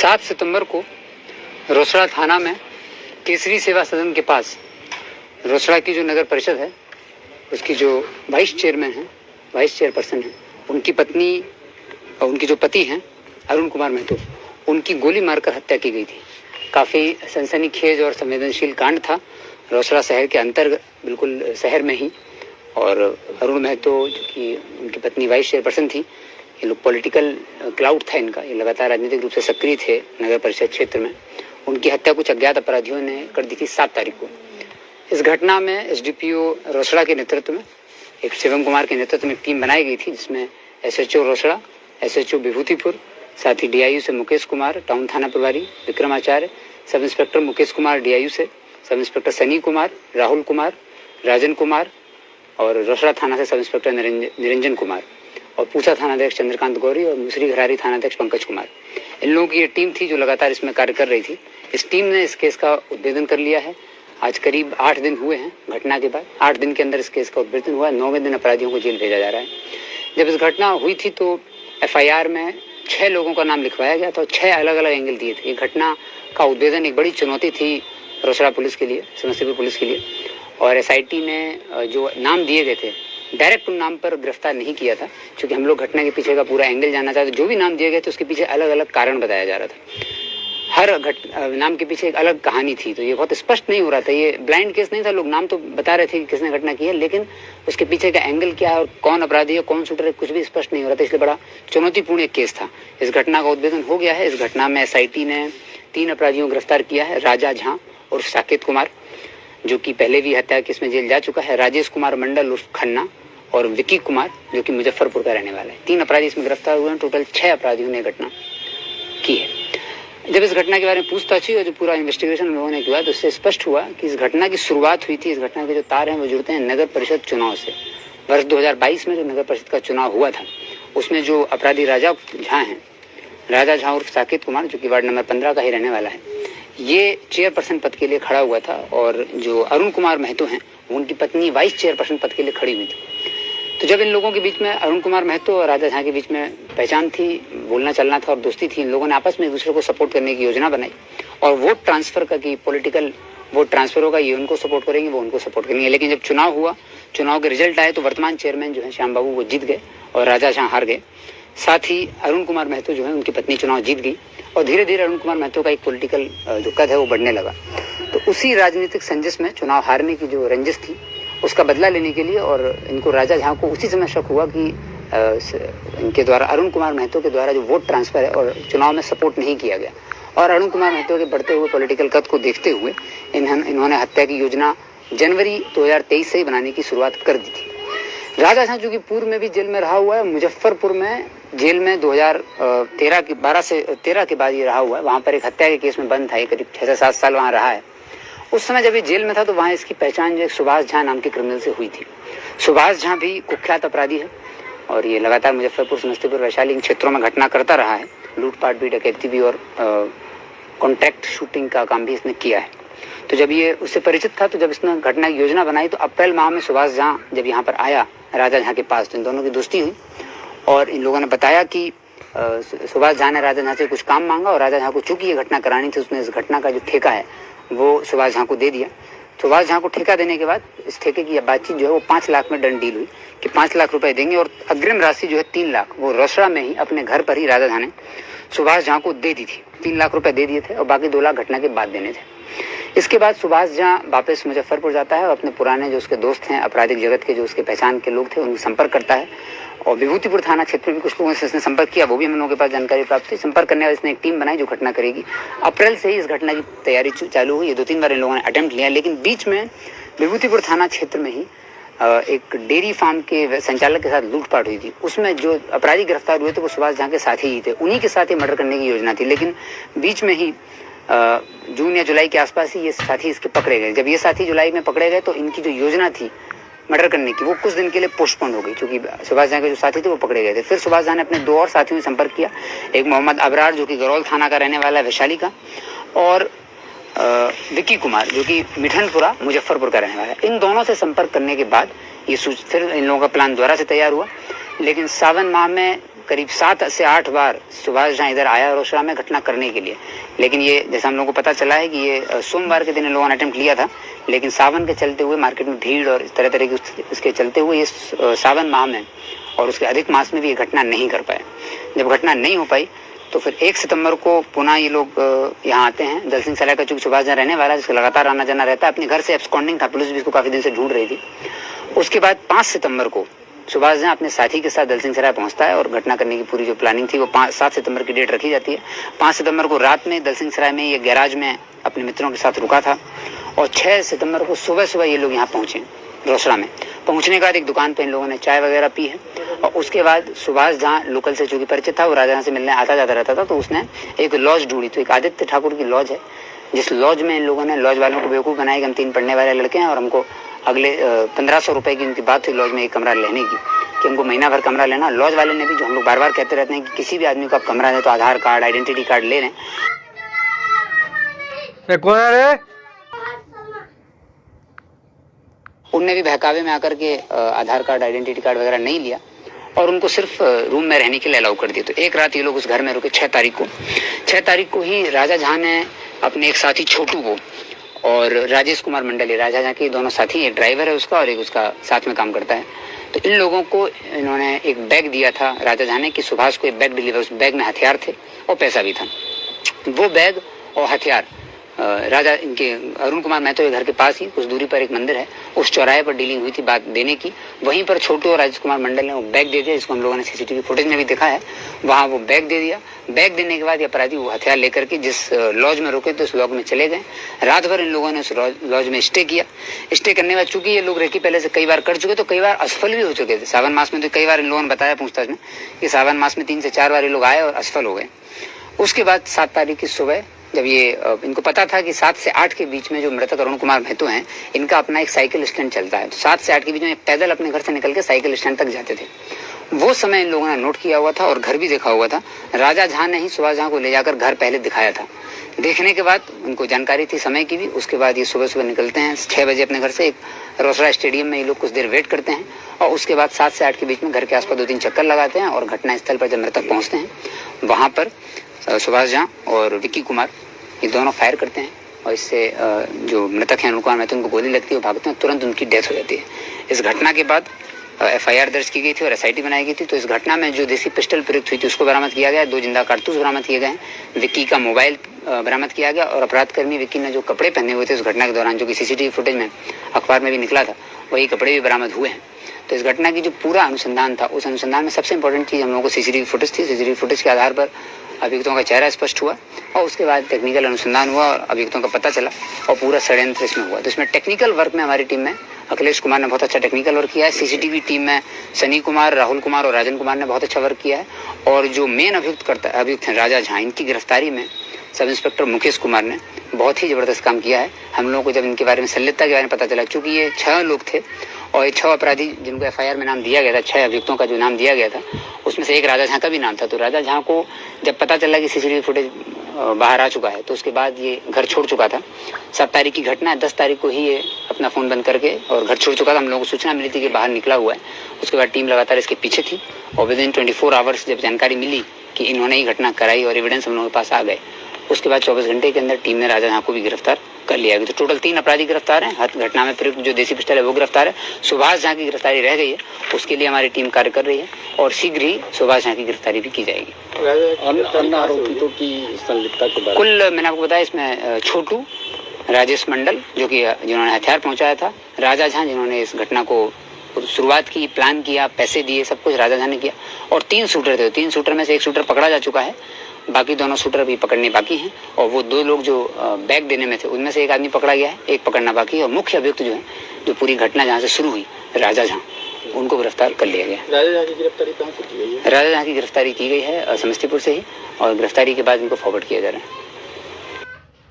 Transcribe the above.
7 सितंबर को रोसड़ा थाना में केसरी सेवा सदन के पास रोसड़ा की जो नगर परिषद है उसकी जो वाइस चेयरपर्सन है, उनकी पत्नी और उनके जो पति हैं अरुण कुमार महतो, उनकी गोली मारकर हत्या की गई थी। काफ़ी सनसनीखेज और संवेदनशील कांड था रोसड़ा शहर के अंतर्गत, बिल्कुल शहर में ही। और अरुण महतो जो कि उनकी पत्नी वाइस चेयरपर्सन थी, ये लोग पॉलिटिकल क्लाउड था इनका, ये लगातार राजनीतिक रूप से सक्रिय थे नगर परिषद क्षेत्र में। उनकी हत्या कुछ अज्ञात अपराधियों ने कर दी थी 7 तारीख को। इस घटना में एसडीपीओ रोसड़ा के नेतृत्व में, एक शिवम कुमार के नेतृत्व में टीम बनाई गई थी, जिसमें एसएचओ रोसड़ा, एसएचओ विभूतिपुर, साथ ही डीआईयू से मुकेश कुमार, टाउन थाना प्रभारी विक्रमाचार्य, sub inspector Mukesh Kumar DIU से, सब इंस्पेक्टर सनी कुमार, राहुल कुमार, राजन कुमार और रोसड़ा थाना से सब इंस्पेक्टर निरंजन कुमार और पूसा थानाध्यक्ष चंद्रकांत गौरी और मुसरी घरारी थानाध्यक्ष पंकज कुमार। इन लोगों की ये टीम थी जो लगातार इसमें कार्य कर रही थी। इस टीम ने इस केस का उद्भेदन कर लिया है। आज करीब 8 दिन हुए हैं घटना के बाद। 8 दिन के अंदर इस केस का उद्भेदन हुआ है। 9वें दिन अपराधियों को जेल भेजा जा रहा है। जब इस घटना हुई थी तो एफआईआर में 6 लोगों का नाम लिखवाया गया था और 6 अलग अलग एंगल दिए थे। ये घटना का उद्भेदन एक बड़ी चुनौती थी रोसड़ा पुलिस के लिए, समस्तीपुर पुलिस के लिए। और एसआईटी ने जो नाम दिए गए थे डायरेक्ट उन नाम पर गिरफ्तार नहीं किया था, क्योंकि हम लोग घटना के पीछे का पूरा एंगल जानना चाहते। जो भी नाम दिए गए थे उसके पीछे अलग अलग कारण बताया जा रहा था। हर नाम के पीछे एक अलग कहानी थी, तो ये बहुत स्पष्ट नहीं हो रहा था। ये ब्लाइंड केस नहीं था, लोग नाम तो बता रहे थे कि किसने घटना की है, लेकिन उसके पीछे का एंगल क्या है और कौन अपराधी है, कौन शूटर है, कुछ भी स्पष्ट नहीं हो रहा था। इसलिए बड़ा चुनौतीपूर्ण एक केस था। इस घटना का उद्भेदन हो गया है। इस घटना में एसआईटी ने 3 अपराधियों को गिरफ्तार किया है। राजा झा उर्फ साकेत कुमार, जो कि पहले भी हत्या केस में जेल जा चुका है, राजेश कुमार मंडल उर्फ खन्ना और विकी कुमार, जो कि मुजफ्फरपुर का रहने वाला है। 3 अपराधी इसमें गिरफ्तार हुए हैं। टोटल 6 अपराधियों ने घटना की है। जब इस घटना के बारे में पूछताछ हुई और जो पूरा इन्वेस्टिगेशन लोगों ने किया तो उससे स्पष्ट हुआ कि इस घटना की शुरुआत हुई थी, इस घटना के जो तार हैं वो जुड़ते हैं नगर परिषद चुनाव से। वर्ष 2022 में जो नगर परिषद का चुनाव हुआ था उसमें जो अपराधी राजा झा उर्फ साकेत कुमार, जो कि वार्ड नंबर 15 का ही रहने वाला है, ये चेयरपर्सन पद के लिए खड़ा हुआ था। और जो अरुण कुमार महतो हैं उनकी पत्नी वाइस चेयरपर्सन पद के लिए खड़ी हुई थी। तो जब इन लोगों के बीच में, अरुण कुमार महतो और राजा झा के बीच में पहचान थी, बोलना चलना था और दोस्ती थी, इन लोगों ने आपस में एक दूसरे को सपोर्ट करने की योजना बनाई और वोट ट्रांसफर का, कि पॉलिटिकल वोट ट्रांसफर होगा, ये उनको सपोर्ट करेंगे, वो उनको सपोर्ट करेंगे। लेकिन जब चुनाव हुआ, चुनाव के रिजल्ट आए तो वर्तमान चेयरमैन जो है श्याम बाबू वो जीत गए और राजा झा हार गए। साथ ही अरुण कुमार महतो जो है उनकी पत्नी चुनाव जीत गई और धीरे धीरे अरुण कुमार महतो का एक पॉलिटिकल जो कद है वो बढ़ने लगा। तो उसी राजनीतिक संजिश में चुनाव हारने की जो रंजिश थी उसका बदला लेने के लिए, और इनको राजा झा को उसी समय शक हुआ कि इनके द्वारा, अरुण कुमार महतो के द्वारा जो वोट ट्रांसफर है और चुनाव में सपोर्ट नहीं किया गया। और अरुण कुमार महतो के बढ़ते हुए पॉलिटिकल कद को देखते हुए इन्होंने हत्या की योजना जनवरी 2023 से ही बनाने की शुरुआत कर दी थी। राजा झा जो कि पूर्व में भी जेल में रहा हुआ है, मुजफ्फरपुर में जेल में 2013 के बाद ये रहा हुआ है। वहाँ पर एक हत्या के केस में बंद था, करीब 6 से 7 साल वहाँ रहा है। उस समय जब ये जेल में था तो वहाँ इसकी पहचान जो एक सुभाष झा नाम के क्रिमिनल से हुई थी। सुभाष झा भी कुख्यात अपराधी है और ये लगातार मुजफ्फरपुर, समस्तीपुर, वैशाली इन क्षेत्रों में घटना करता रहा है। लूटपाट भी, डकैती भी और कॉन्ट्रैक्ट शूटिंग का काम भी इसने किया है। तो जब ये उससे परिचित था, तो जब इसने घटना की योजना बनाई तो अप्रैल माह में सुभाष झा जब यहाँ पर आया राजा झा के पास, तो इन दोनों की दोस्ती हुई और इन लोगों ने बताया कि सुभाष झा ने राजा झा से कुछ काम मांगा और राजा झा को चूंकि ये घटना करानी थी, उसने इस घटना का जो ठेका है वो सुभाष झा को दे दिया। सुभाष झा को ठेका देने के बाद इस ठेके की बातचीत जो है वो 5 लाख में डन डील हुई कि 5 लाख रुपए देंगे और अग्रिम राशि जो है 3 लाख वो रोसड़ा में ही अपने घर पर ही राजा झा ने सुभाष झा को दे दी थी। 3 लाख रुपए दे दिए थे और बाकी 2 लाख घटना के बाद देने थे। इसके बाद सुभाष झा वापस मुजफ्फरपुर जाता है और अपने पुराने जो उसके दोस्त हैं, आपराधिक जगत के जो उसके पहचान के लोग थे, उनसे संपर्क करता है और विभूतिपुर थाना क्षेत्र में भी कुछ लोगों से इसने संपर्क किया, वो भी हम लोगों के पास जानकारी प्राप्त हुई। संपर्क करने वाले इसने एक टीम बनाई जो घटना करेगी। अप्रैल से ही इस घटना की तैयारी चालू हुई। 2-3 बार इन लोगों ने अटेम्प्ट लिया, लेकिन बीच में विभूतिपुर थाना क्षेत्र में ही एक डेयरी फार्म के संचालक के साथ लूटपाट हुई थी। उसमें जो अपराधी गिरफ्तार हुए थे वो सुभाष झा के साथी ही थे, उन्हीं के साथ ही मर्डर करने की योजना थी। लेकिन बीच में ही जून या जुलाई के आसपास ही ये साथी इसके पकड़े गए। जब ये साथी जुलाई में पकड़े गए तो इनकी जो योजना थी मर्डर करने की वो कुछ दिन के लिए पोस्टपोन हो गई, क्योंकि सुभाष झा के जो साथी थे वो पकड़े गए थे। फिर सुभाष झा ने अपने 2 और साथियों से संपर्क किया, एक मोहम्मद अबरार जो कि गरौल थाना का रहने वाला है, वैशाली का, और विकी कुमार जो कि मिठनपुरा, मुजफ्फरपुर का रहने वाला है। इन दोनों से संपर्क करने के बाद ये फिर इन लोगों का प्लान दोबारा से तैयार हुआ। लेकिन सावन माह में करीब 7 से 8 बार सुभाष झा इधर आया रोसड़ा में घटना करने के लिए, लेकिन ये जैसा हम लोगों को पता चला है कि ये सोमवार के दिन इन लोगों ने अटेम्प्ट लिया था, लेकिन सावन के चलते हुए मार्केट में भीड़ और इस तरह की उसके चलते हुए ये सावन माह में और उसके अधिक मास में भी ये घटना नहीं कर पाए। जब घटना नहीं हो पाई तो फिर 1 सितंबर को पुनः ये लोग यहाँ आते हैं। दलसिंह सराय का चूंकि सुभाष झा रहने वाला है, जिसका लगातार आना जाना रहता है, अपने घर से एब्सकॉन्डिंग था, पुलिस भी इसको काफी दिन से ढूंढ रही थी। उसके बाद 5 सितंबर को सुभाष झा अपने साथी के साथ दलसिंह सराय पहुंचता है और घटना करने की पूरी जो प्लानिंग थी वो 7 सितंबर की डेट रखी जाती है। 5 सितंबर को रात में दलसिंह सराय में ये गैराज में अपने मित्रों के साथ रुका था और 6 सितंबर को सुबह ये लोग यहाँ पहुंचे रोसड़ा में। पहुंचने के बाद एक दुकान पे इन लोगों ने चाय वगैरह पी है और उसके बाद सुभाष झा लोकल से चूंकि परिचित था, वो राजा से मिलने आता जाता रहता था, तो उसने एक लॉज ढूंढी। तो एक आदित्य ठाकुर की लॉज है, जिस लॉज में इन लोगों ने लॉज वालों को बेवकूफ़ बनाया कि हम 3 पढ़ने वाले लड़के हैं और हमको अगले 1500 रुपए की उनकी बात थी लॉज में एक कमरा लेने की, कि हमको महीना भर कमरा लेना। लॉज वाले ने भी, जो हम लोग बार बार कहते रहते हैं कि किसी भी आदमी को आप कमरा दें तो आधार कार्ड, आइडेंटिटी कार्ड ले लें। उनने भी बहकावे में आकर के आधार कार्ड, आइडेंटिटी कार्ड वगैरह नहीं लिया और उनको सिर्फ रूम में रहने के लिए अलाउ कर दिया। तो एक रात ये लोग उस घर में रुके। 6 तारीख को ही राजा झा ने अपने एक साथी छोटू को और राजेश कुमार मंडल, राजा झा के दोनों साथी, एक ड्राइवर है उसका और एक उसका साथ में काम करता है, तो इन लोगों को इन्होंने एक बैग दिया था राजा झा ने कि सुभाष को एक बैग डिलीवर। उस बैग में हथियार थे और पैसा भी था। वो बैग और हथियार राजा इनके अरुण कुमार महतो के घर के पास ही कुछ दूरी पर एक मंदिर है, उस चौराहे पर डीलिंग हुई थी बात देने की। वहीं पर छोटू और राजेश कुमार मंडल ने वो बैग दे दिया, जिसको हम लोगों ने सीसीटीवी फुटेज में भी देखा है। वहाँ वो बैग दे दिया। बैग देने के बाद ये अपराधी वो हथियार लेकर के जिस लॉज में रुके थे उस लॉज में चले गए। रात भर इन लोगों ने उस लॉज में स्टे किया। स्टे करने के बाद चूंकि ये लोग रेकी पहले से कई बार कर चुके तो कई बार असफल भी हो चुके थे। सावन मास में तो कई बार इन लोगों ने बताया पूछताछ में कि सावन मास में 3 से 4 बार ये लोग आए और असफल हो गए। उसके बाद 7 तारीख की सुबह जब ये इनको पता था कि 7 से 8 के बीच में जो मृतक अरुण कुमार महतो हैं, इनका अपना एक साइकिल स्टैंड चलता है, तो 7 से 8 के बीच में पैदल अपने घर से निकल के साइकिल स्टैंड तक जाते थे। वो समय इन लोगों ने नोट किया हुआ था और घर भी देखा हुआ था। राजा झा ने ही सुभाष झा को ले जाकर घर पहले दिखाया था। देखने के बाद उनको जानकारी थी समय की भी। उसके बाद ये सुबह निकलते हैं 6 बजे अपने घर से। एक रोसड़ा स्टेडियम में ये लोग कुछ देर वेट करते हैं और उसके बाद 7 से 8 के बीच में घर के आसपास 2-3 चक्कर लगाते हैं और घटना स्थल पर जब मृतक पहुंचते हैं वहां पर सुभाष झा और विक्की कुमार ये दोनों फायर करते हैं और इससे जो मृतक हैं अरुण कुमार महतो उनको गोली लगती है, वो भागते हैं, तुरंत उनकी डेथ हो जाती है। इस घटना के बाद FIR दर्ज की गई थी और SIT बनाई गई थी। तो इस घटना में जो देसी पिस्टल प्रयुक्त हुई थी उसको बरामद किया गया, 2 जिंदा कारतूस बरामद किए गए, विक्की का मोबाइल बरामद किया गया और अपराधकर्मी विक्की ने जो कपड़े पहने हुए थे उस घटना के दौरान, जो कि CCTV फुटेज में अखबार में भी निकला था, वही कपड़े भी बरामद हुए हैं। तो इस घटना की जो पूरा अनुसंधान था, उस अनुसंधान में सबसे इंपॉर्टेंट चीज हम लोगों को CCTV फुटेज थी। CCTV फुटेज के आधार पर अभियुक्तों का चेहरा स्पष्ट हुआ और उसके बाद टेक्निकल अनुसंधान हुआ और अभियुक्तों का पता चला और पूरा षड्यंत्र इसमें हुआ। तो इसमें टेक्निकल वर्क में हमारी टीम में अखिलेश कुमार ने बहुत अच्छा टेक्निकल वर्क किया है। CCTV टीम में सनी कुमार, राहुल कुमार और राजन कुमार ने बहुत अच्छा वर्क किया है। और जो मेन अभियुक्त हैं राजा झा, इनकी गिरफ्तारी में सब इंस्पेक्टर मुकेश कुमार ने बहुत ही जबरदस्त काम किया है। हम लोगों को जब इनके बारे में संलिप्तता के बारे में पता चला, चूंकि ये 6 लोग थे और ये 6 अपराधी जिनको FIR में नाम दिया गया था, 6 अभियुक्तों का जो नाम दिया गया था उसमें से एक राजा झा का भी नाम था। तो राजा झा को जब पता चला कि CCTV फुटेज बाहर आ चुका है तो उसके बाद ये घर छोड़ चुका था। 7 तारीख की घटना है, 10 तारीख को ही ये अपना फ़ोन बंद करके और घर छोड़ चुका था। हम लोगों को सूचना मिली थी कि बाहर निकला हुआ है। उसके बाद टीम लगातार इसके पीछे थी और विदिन 24 आवर्स जब जानकारी मिली कि इन्होंने ही घटना कराई और एविडेंस हम लोगों के पास आ गए, उसके बाद 24 घंटे के अंदर टीम ने राजा झा को भी गिरफ्तार कर लिया गया। तो टोटल 3 अपराधी गिरफ्तार हैं। हर घटना में प्रयुक्त जो देसी पिस्टल है वो गिरफ्तार है। सुभाष झा की गिरफ्तारी रह गई है, उसके लिए हमारी टीम कार्य कर रही है और शीघ्र ही सुभाष झा की गिरफ्तारी भी की जाएगी। अन्य आरोपितों की संलिप्तता के बारे कुल मैंने आपको बताया, इसमें छोटू, राजेश मंडल जो कि जिन्होंने हथियार पहुंचाया था, राजा झा जिन्होंने इस घटना को शुरुआत की, प्लान किया, पैसे दिए, सब कुछ राजा झा ने किया और 3 शूटर थे। 3 शूटर में से एक शूटर पकड़ा जा चुका है, बाकी दोनों शूटर भी पकड़ने बाकी हैं। और वो 2 लोग जो बैग देने में थे उनमें से एक आदमी पकड़ा गया है, एक पकड़ना बाकी है। और मुख्य अभियुक्त जो है, जो पूरी घटना जहाँ से शुरू हुई, राजा झा, उनको गिरफ्तार कर लिया गया। राजा झा की गिरफ्तारी कहाँ से की गई है? राजा झा की गिरफ्तारी की गई है समस्तीपुर से ही और गिरफ्तारी के बाद इनको फॉरवर्ड किया जा रहा है।